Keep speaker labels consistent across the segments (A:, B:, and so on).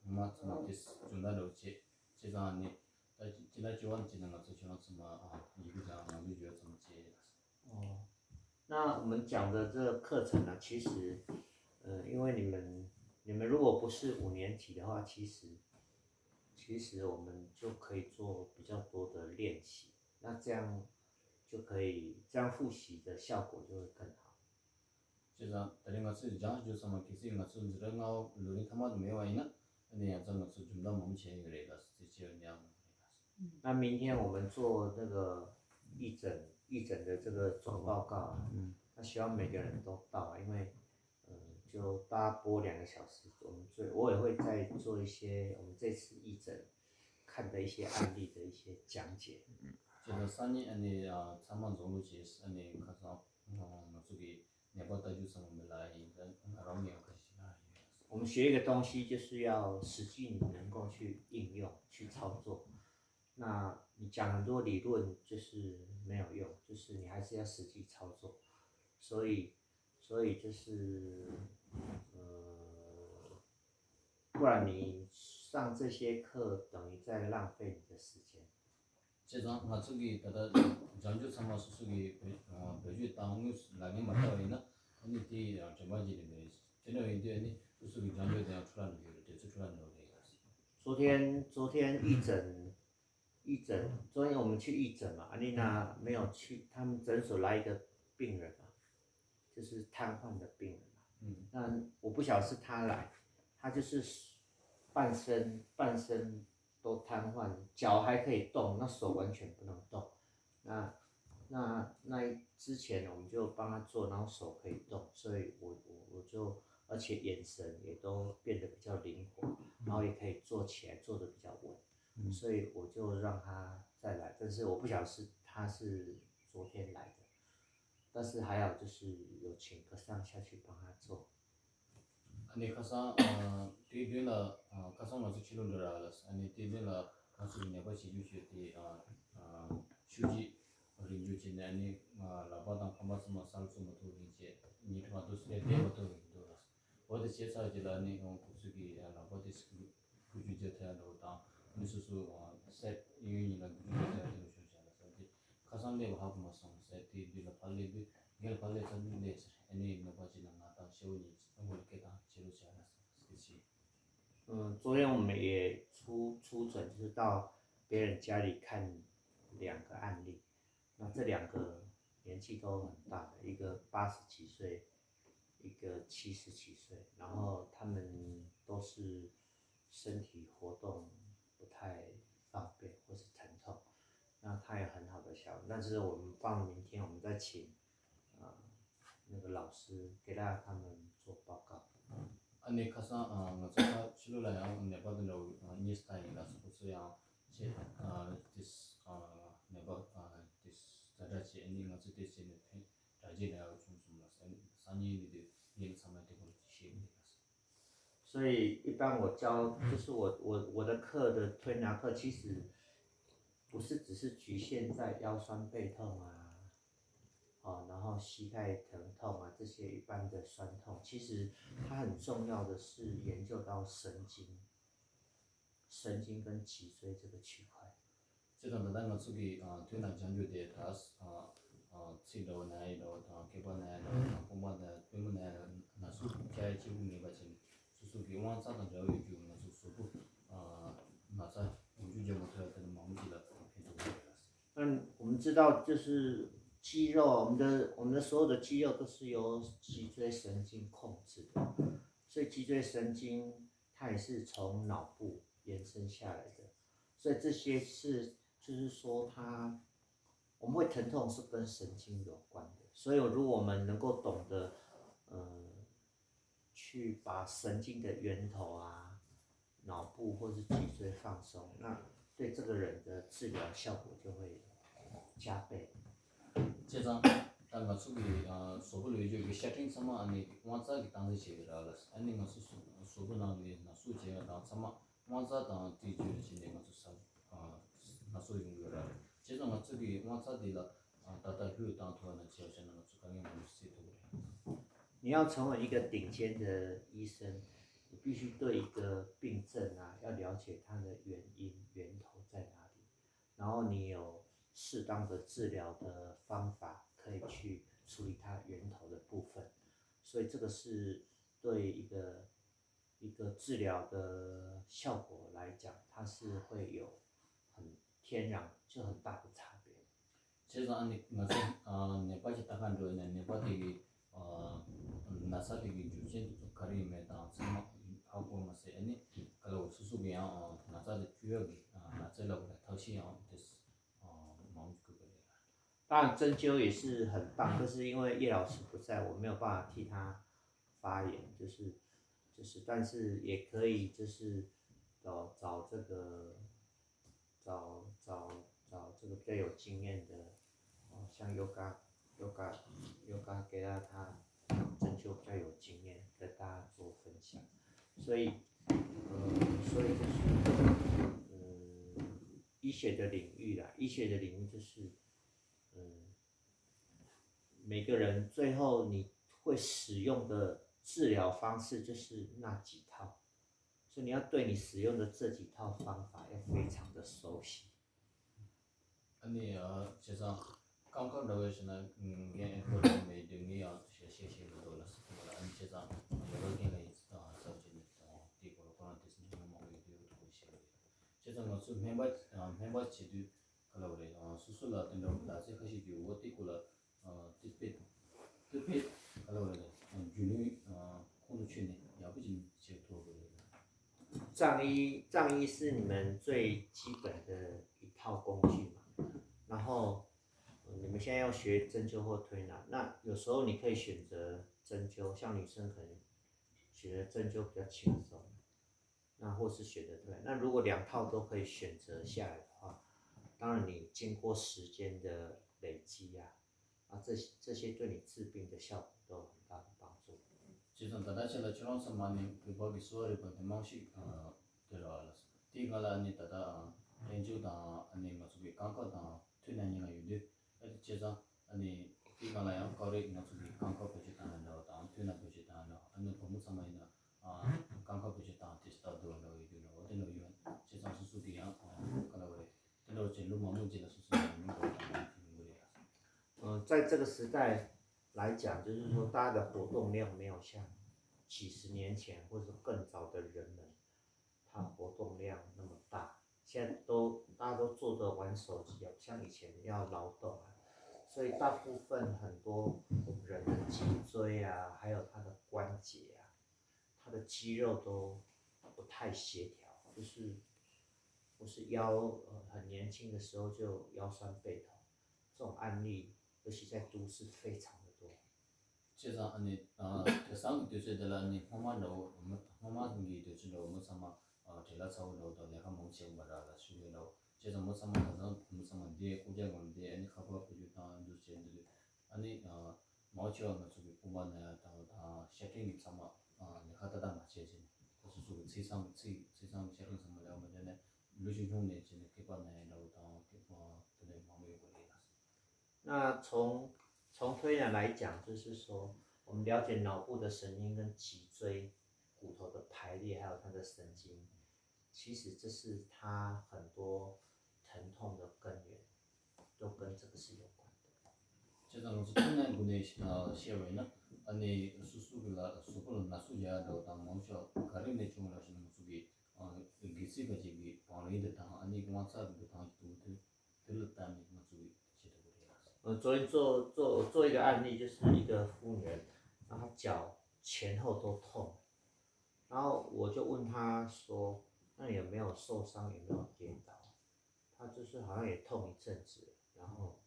A: 마 디스 준다로 제자니 지나 지원 지는 거就什么一个讲两个月怎么接。
B: 哦，那我们讲的这个课程呢，其实，因为你们如果不是5年级的话，其实我们就可以做比较多的练习，那这样就可以，这样复习的效果就会更好。
A: 제가 다른 것을 장주서만 기승 것을 들어가고 루리 타마도 매와이나 근데 양장 것을 좀더 몸체 그래가 지지냐。
B: 那明天我们做那个义诊的这个总报告啊，那希望每个人都到啊，因为就大家播2个小时，我也会再做一些我们这次义诊看的一些案例的一些讲解。
A: 제가 산이 아니 참만 정도 제스 아니 가서 저기 내가 주서 뭐来容易
B: 我们学一个东西，就是要实际你能够去应用、去操作。那你讲很多理论就是没有用，就是你还是要实际操作。所以就是不然你上这些课等于在浪费你的时间。
A: 제가 저기 다다 장주 참마 수수기 배주 땅을 나게 맞다이나 아니 뒤 저마지네 저는 이제 아니 수수기 장주에 대한 출하는 게 대체 출하는 거
B: 昨天义诊，昨天我们去义诊嘛，安妮娜没有去，他们诊所来一个病人嘛，就是瘫痪的病人嘛。那我不晓得是他来，他就是半身都瘫痪，脚还可以动，那手完全不能动。那之前我们就帮他做，然后手可以动，所以我就而且眼神也都变得比较灵活，然后也可以坐起来，坐得比较稳，所以我就让他再来。但是我不晓得他是昨天来的，但是还好就是有请个上下去帮他做。
A: 아니 가서 뒤에는 가서 먼저 치료를 알았어. 아니 뒤에는 가서 내가 지주시에 휴지 린주지네 아니 라바당 판바스마 살수모도 이제 니트마도 스레데모도 돌았어. 어디 제사지라니 국수기 라바디스 구주제 태안도다 무수수 셋 유인이나 구주제 태안도 주지 않았어. 이제 가상내고 하고 마상 셋이 뒤에 빨리 길 빨리 잡는데 아니 뭐지는 나다 시원이 그렇게다 지루지 않았어. 그렇지.
B: 昨天我们也出诊，就是到别人家里看2个案例，那这2个年纪都很大的，一个80几岁，一个70几岁，然后他们都是身体活动不太方便或是疼痛，那他有很好的效果，但是我们放明天我们再请那个老师给他们做报告。
A: 아니 가서 제가 치료라야 내가도 이 스타일이라서 그래야 제 this 내가 this 자자치 엔딩 어찌 됐지는 자제내가 좀 산이들 일 상황에 그렇게 시행되었어.
B: 所以一般我教就是我的课的推拿课，其实不是只是局限在腰酸背痛啊，然后膝盖疼痛啊这些一般的酸痛，其实它很重要的是研究到神经跟脊椎这个区块。
A: 제가 나다가 저기 퇴나 장교대 다스 치료 나이로 개발나이로 공부나 배우나 나수 개의 지분이 같이 수수기 원사는 저기 주는 수수고 나자 우주적 못해야 되는 마음이라
B: 我们知道就是肌肉，我们的所有的肌肉都是由脊椎神经控制的，所以脊椎神经它也是从脑部延伸下来的，所以这些就是说我们会疼痛是跟神经有关的，所以如果我们能够懂得去把神经的源头啊、脑部或是脊椎放松，那对这个人的治疗效果就会加倍。
A: 제가 당가 수기 소불 위주의 세팅 sama 아니 원자기 당시 제대로라서 아니 그 소불나게 나 수제가 당 sama 원자 당 뒤주의 진행을 사 나소용이라 제가 맞추기 원자들라 다다 그 당토는 지어지는 것 중에 뭐시도
B: 你要成为一个顶尖的医生，你必须对一个病症啊，要了解它的原因源头在哪里，然后你有适当的治疗的方法，可以去处理它源头的部分。所以这个是对一个治疗的效果来讲，它是会有很天然就很大的差别。
A: 其实安尼네바지 딱한 로네 네바디 나사디 주진 가리 메다 참 하고 마세 아니 그리고 수수비야 나사디 주역이 나절라고 터시야 됐어 마음 그거래
B: 当然针灸也是很棒，可是因为叶老师不在，我没有办法替他发言，但是也可以就是找这个找这个比较有经验的，像 Yoga 给他针灸比较有经验，跟大家做分享。所以就是医学的领域啦，医学的领域就是每个人最后你会使用的治疗方式就是那几套，所以你要对你使用的这几套方法要非常的熟悉。
A: 아니 제가 깜깜 나와서는 게 그런 메이딩이야 시시시로 돌았어. 아니 제가 여러 개가 있어. 저기 이거 그런 데서 좀 먹고 이거 시고. 제가 무슨 멤버 지도 그러고 그래. 수술라 된다고 나서 같이 비고 어디고라 뜻빛 그러고 그래. 균이 공도 취네. 야부진 제도 그래.
B: 藏医是你们最基本的一套工具嘛，然后你们现在要学针灸或推拿，那有时候你可以选择针灸，像女生可能觉得针灸比较轻松，那或是选择推拿。那如果两套都可以选择下来的话，当然你经过时间的累积啊，这些对你治病的效果都有很大的帮助。
A: 지금 다다실라 지론서 많이 그 거기 수월이 본 대망식 들어왔어. 뒤가라 아니 다다 연주다 아니 뭐지 강가다 튀나니가 유디 제자 아니 뒤가라야 거리 뭐지 강가 보지다는 다 튀나 보지다는 아니 너무 samai나 강가 보지다 테스트도 너 이거 어디로 이런 제자 수수비야 그러나 그래. 근데 제일 마무지가 수수비는 거 같은 거야.
B: 在这个时代来讲，就是说大家的活动量没有像几十年前或者更早的人们，他活动量那么大。现在大家都坐着玩手机，不像以前要劳动啊，所以大部分很多人的脊椎啊，还有他的关节啊，他的肌肉都不太协调，或是腰很年轻的时候就腰酸背痛，这种案例尤其在都市非常的多。
A: 제가 아니 대상 되지들 아니 호마로 호마기 되지로 무sam마 텔라사우로 내가 멍청 말아라 수요로 제가 무sam마 가서 무sam마 뒤에 고장인데 아니 가봐 보주다 주제들 아니 마치어가 저기 보만에 다 세팅이 참아 내가 다다 맞지 그래서 좀 세상 세상 세팅 정말 아무데네 루시종네 지네 개발네 나오다 개발 그래 마음이 걸리다.
B: 那从推拿来讲，就是说我们了解脑部的神经跟脊椎骨头的排列，还有它的神经，其实这是它很多疼痛的根源，都跟这个是有关的。
A: 제가 무슨 편한 분의 시험이나 아니 수술을 나수야도 당 먼저 가림내 중을 하시는 모습이 기시가 지기 방리도 당 아니 공사도 당 들었다는 모습이 지도를
B: 昨天做一个案例，就是一个妇女，然后她脚前后都痛，然后我就问她说：“那你有没有受伤？有没有跌倒？”她就是好像也痛一阵子，然后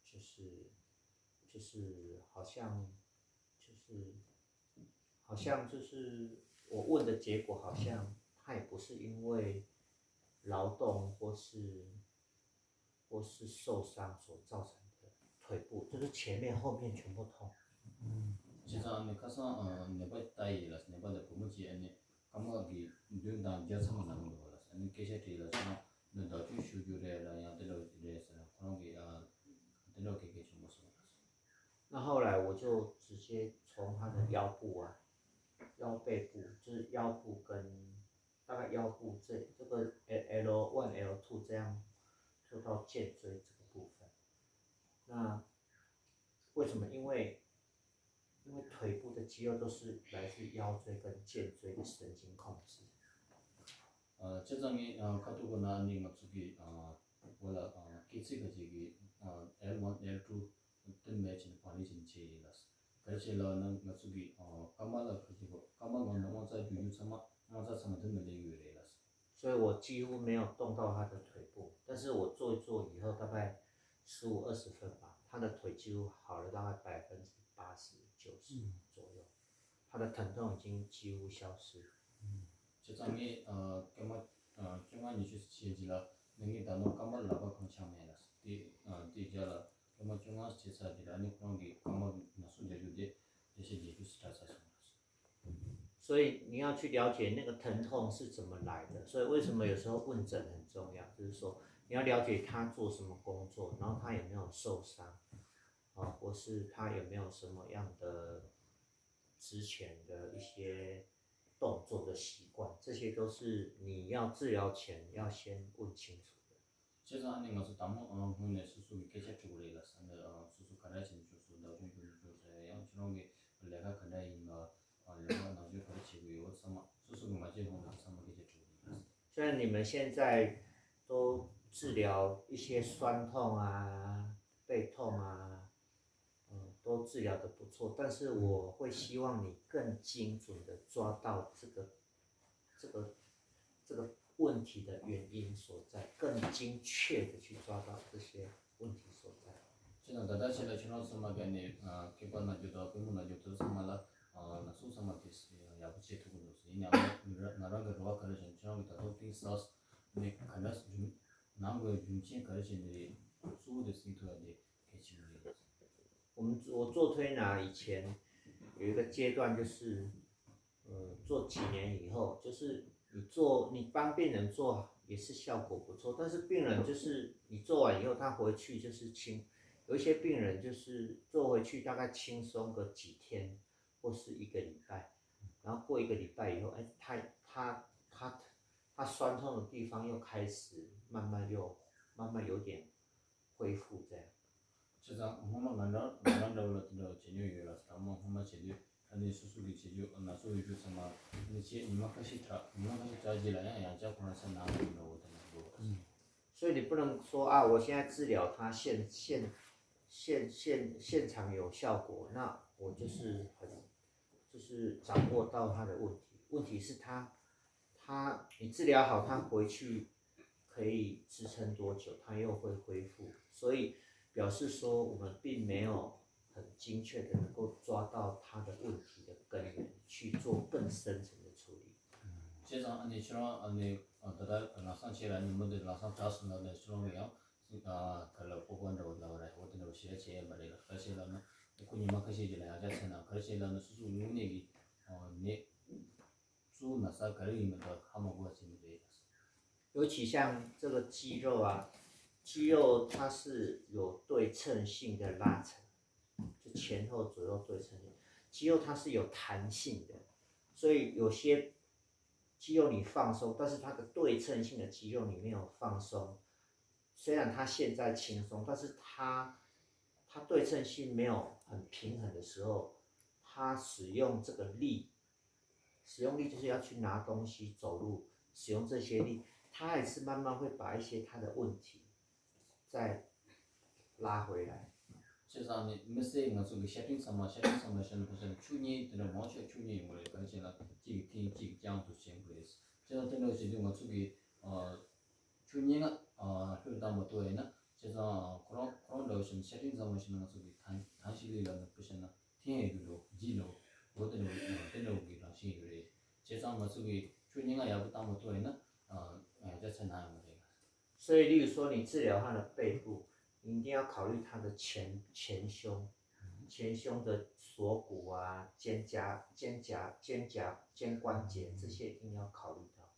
B: 就是好像就是我问的结果，好像她也不是因为劳动或是受伤所造成的腿部，就是前面后面全部痛。
A: 제가 안에 가서 내가 따이라서 내가 부모지 아니 감각이 눈다 자성을 나는 거 알았어. 아니 계셔티라서 너도 주주래라 야들로 이래서 그런 게 들로 계게 좀 무서워.
B: 那后来我就直接从他的腰部啊，腰背部，就是腰部跟大概腰部这个 L1、L2 这样做到肩椎这个部分。那为什么？因为腿部的肌肉都是来自腰椎跟肩椎的神经控制。
A: 제장이 카톡고 나니 맞추기 wala kichi 가지기 L1 L2 뜬 매치는 관리진 제라스 그래서는 맞추기 까마라 그리고 까마가 넘어서 유유 참아 맞아 참아 든 매레유레라스
B: 所以我几乎没有动到他的腿部，但是我做一做以后，大概15-20分吧，他的腿几乎好了，大概80%-90%左右，他的疼痛已经几乎消失。
A: 제장이 깨마 니슈스 지지라 능이 단어 까마 라바 강창매라스 디자라 깨마 중앙 제사디라 아니 그런게 까마 나수 내주데 대신 예주 스타사스
B: 所以你要去了解那个疼痛是怎么来的，所以为什么有时候问诊很重要，就是说你要了解他做什么工作，然后他有没有受伤，或是他有没有什么样的之前的一些动作的习惯，这些都是你要治疗前要先问清楚的。
A: 제가 아닌 것은 담모 hunne 수수기 개체적으로 산데 수수 가라진 수수 나중에 주세요. 양처럼 게 내가 그다이가 내가 나중에 가르치고요. sama 수수기 맞이 hunne sama 개체적으로.
B: 虽然你们现在都治疗一些酸痛啊、背痛啊，都治疗的不错，但是我会希望你更精准的抓到这个问题的原因所在，更精确的去抓到这些问题所在。
A: 제가 다다시라 지나서 막에네 개관나 주도 부문나 주도 samala na su sama tis ya buche tu ko so ina naran ga ro ka chen chang ta to tin sas ne kanas ju nam go ju chen ka chen de su de sin to de ke chi ne
B: 我做推拿以前有一个阶段就是，做几年以后，就是你帮病人做也是效果不错，但是病人就是你做完以后他回去就是有一些病人就是做回去大概轻松个几天或是1个礼拜，然后过1个礼拜以后，他酸痛的地方又开始慢慢有点恢复这样。
A: 제가 엄마 만나러 제뉴유라서 엄마 제뉴 아니 수수기 제뉴 나 소유주 sama 근데 제 이마카시 자지라야 양자 권해서 나오는 거
B: 所以你不能说啊，我现在治疗它现场有效果，那我就是掌握到它的问题。问题是你治疗好，它回去可以支撑多久，它又会恢复，所以表示说我们并没有很精确的能够抓到它的问题的根源，去做更深层的处理。
A: 제가 아니 싫어 아니 다다 나상 제라는 분들 나상 자수는 싫어요. 그걸 보고한다고 나와요. 어떤 시에 제일 말이야. 사실은 군이만 가시지라 하잖아. 그래서는 수수 능력이 네 주나사 가리면 더 하면 거지는 돼.
B: 尤其像这个肌肉啊，肌肉它是有对称性的拉扯，就前后左右对称性。肌肉它是有弹性的，所以有些肌肉你放松，但是它的对称性的肌肉你没有放松，虽然它现在轻松，但是它对称性没有很平衡的时候，它使用这个力，使用力就是要去拿东西、走路，使用这些力，它还是慢慢会把一些它的问题再拉回来。
A: 세상에 메시지가 저기 세팅 상마션 무슨 추니 되는 뭐셔 추니 뭐 관심나 지기 장도 생그레스 제가 되는 지금 저기 추니가 그러다 뭐 또에나 제가 그런 로션 세팅 상마션 저기 단실이라는 것이나 티에도 지로 모든 되는 거기라 시그레 제가 뭐 저기 추니가 야부다 뭐 또에나这哪样的？
B: 所以，例如说你治疗他的背部，你一定要考虑他的前胸的锁骨啊、肩关节这些一定要考虑到。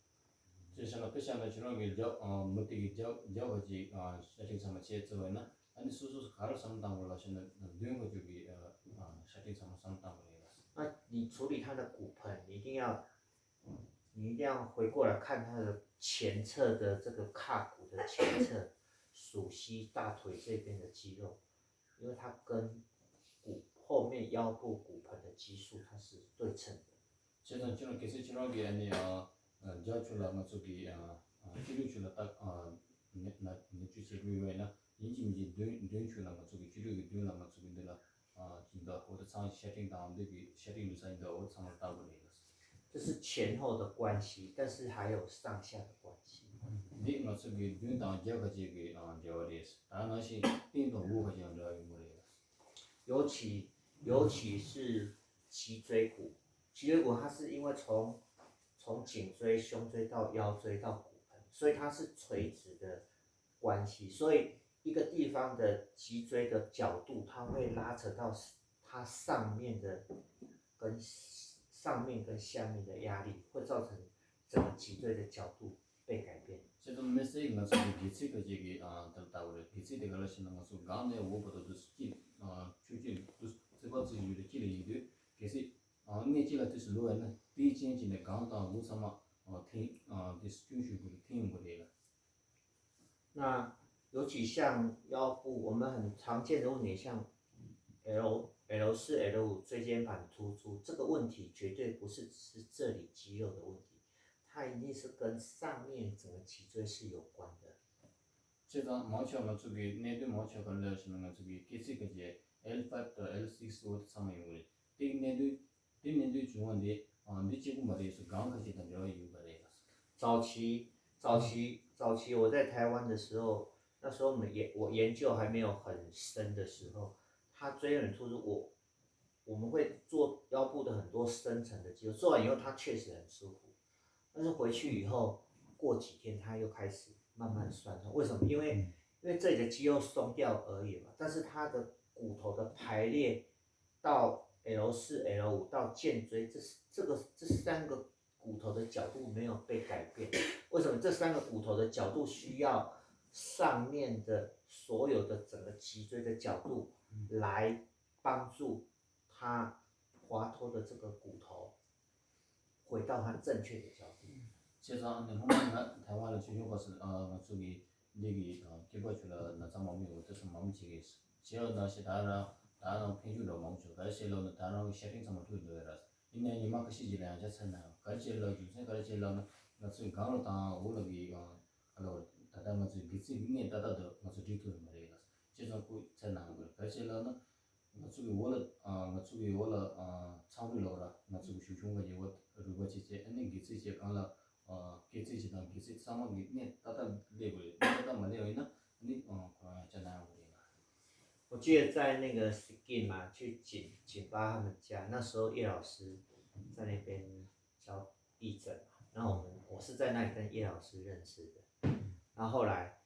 A: 제가 패션을 주로게 못되게 저거지 세팅 상마 제저나 아니 수수 가로 상담을 하시는 뇌고 저기 세팅 상마 상담을 해요.
B: 那你处理它的骨盆，你一定要回过来看它的前侧的这个胯骨的前侧，属膝大腿这边的肌肉，因为它跟后面腰部骨盆的基数它是对称的。
A: 제가 저는 계속 지난 게 아니야. 저출라 맞추기 기류 출라 딱나 주제 위에나 인지민지 뇌 출라 맞추기 기류 뇌나 맞추기 되나 진짜或者상setting down这个 setting design 的我常常到过那个。
B: 这是前后的关系，但是还有上下的关系。
A: 네 맞추기 뇌나 제가 저기 저리스. 다른 것이 띵도 우가 저 모르겠어.
B: 尤其是脊椎骨，脊椎骨它是因为从颈椎、胸椎到腰椎到骨盆，所以它是垂直的关系，所以一个地方的脊椎的角度，它会拉扯到它上面跟下面的压力，会造成整个脊椎的角度被改变。
A: 제가 메시지 맞추기 기체가 저기 달다고 기체가 걸으시는 것은 간에 오버도 스키 추진 세 번째 유리 길이 계속 내지가 뜻을 놓으면 뒤진진의 강다 우선마 디스트리뷰션 팀 거래가
B: 那尤其像腰部，我们很常见的问题，像 L4、L5 椎间盘突出这个问题，绝对不是只是这里肌肉的问题，它一定是跟上面整个脊椎是有关的。
A: 제가 마취 맞추기 내도 마취 걸으시는 거 저기 기체가 이제 L5 또 L6 도 상황이 내도 중요한데 네 지금 말해서 강까지 던져 이유가 돼요.
B: 早期我在台湾的时候，那时候我研究还没有很深的时候，它椎很突出，我们会做腰部的很多深层的肌肉，做完以后它确实很舒服，但是回去以后过几天它又开始慢慢酸痛，为什么？因为这里的肌肉松掉而已嘛，但是它的骨头的排列到 L4、L5 到肩椎，这三个骨头的角度没有被改变。为什么？这三个骨头的角度需要上面的所有的整个脊椎的角度来帮助它滑脱的这个骨头回到它正确的角度。
A: 제가台湾的学校是저기 얘기 개발주라 나 잠만이 어디서 멈추게 지어 다시 다른 편주로 멈추 가르치려는 다른 쉐딩 상을 두드려라 이내 이마 그 시기에 앉았잖아요 가르치려 주세 가르치려는 나서 강으로 다 올라기 알아 다다만 저 기치 위에 다다도 나서 뒤도 말이야 제가 그 전화한 거 가르치려는 나중에 원래 창불러라 나중에 쉬쉬가 이거 그거 지제 아니 기치제 강라 기치지당 기치 상황이 네 다다 레벨 다다 말이야 있나 아니 전화한 거
B: 我记得在那个 Skin 嘛，去锦巴他们家，那时候叶老师在那边教义诊嘛，然后我是在那里跟叶老师认识的，然后后来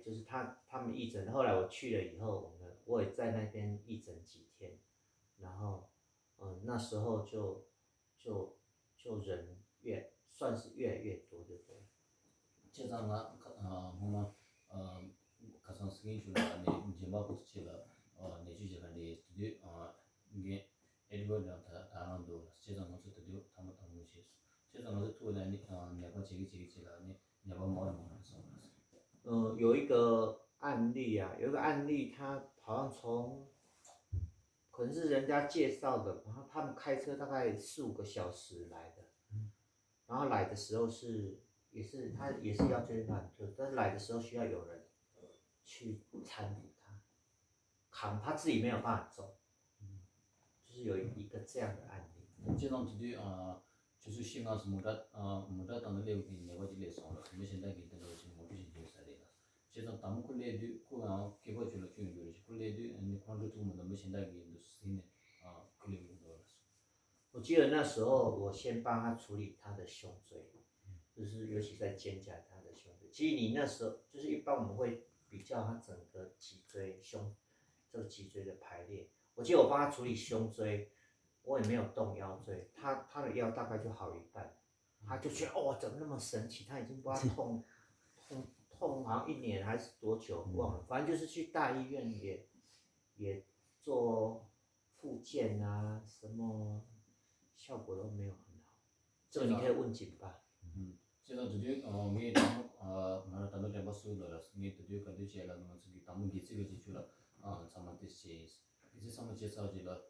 B: 就是他们义诊，后来我去了以后，我也在那边义诊几天，然后那时候就人算是越来越多，对不对？
A: 제가 뭐나 가상 스케줄을 안에 제마부터 제가 내주제가 내 스튜디오 이게 에디버랑 다란도 제가 먼저 스튜디오 담았던 것이 제가 먼저 투어다니 내가 제가 내가 뭐라고 해서
B: 有一个案例啊，有一个案例，他好像可能是人家介绍的，然后他们开车大概4、5个小时来的，然后来的时候他也是要椎间盘突出，但是来的时候需要有人去搀扶他，扛他自己没有办法走，就是有一个这样的案例。
A: 제가 드디 주수 시간 무다 단을 내고 내가 지내서 근데 현장에 있는 거 지금 어떻게 지내서래요. 제가 다음 콜레드 그 개발주로 중요해요. 콜레드 아니 콘트롤 너무 현장에 있는 수준의 콜레드
B: 我记得那时候我先帮他处理他的胸椎，就是尤其在肩胛他的胸椎。其实你那时候就是一般我们会比较他整个脊椎这个脊椎的排列。我记得我帮他处理胸椎，我也没有动腰椎，他的腰大概就好一半，他就觉得哦怎么那么神奇，他已经不知道痛好像1年还是多久忘了，反正就是去大医院也做复健啊，什么效果都没有很好。这个你可以问警吧。
A: 제가 드디어 미 다무 나라 단도 템바 수도라 미 드디어 가디 제라 너 저기 다무 기지가 지출라 자만테 시 이제 삼아 제사지라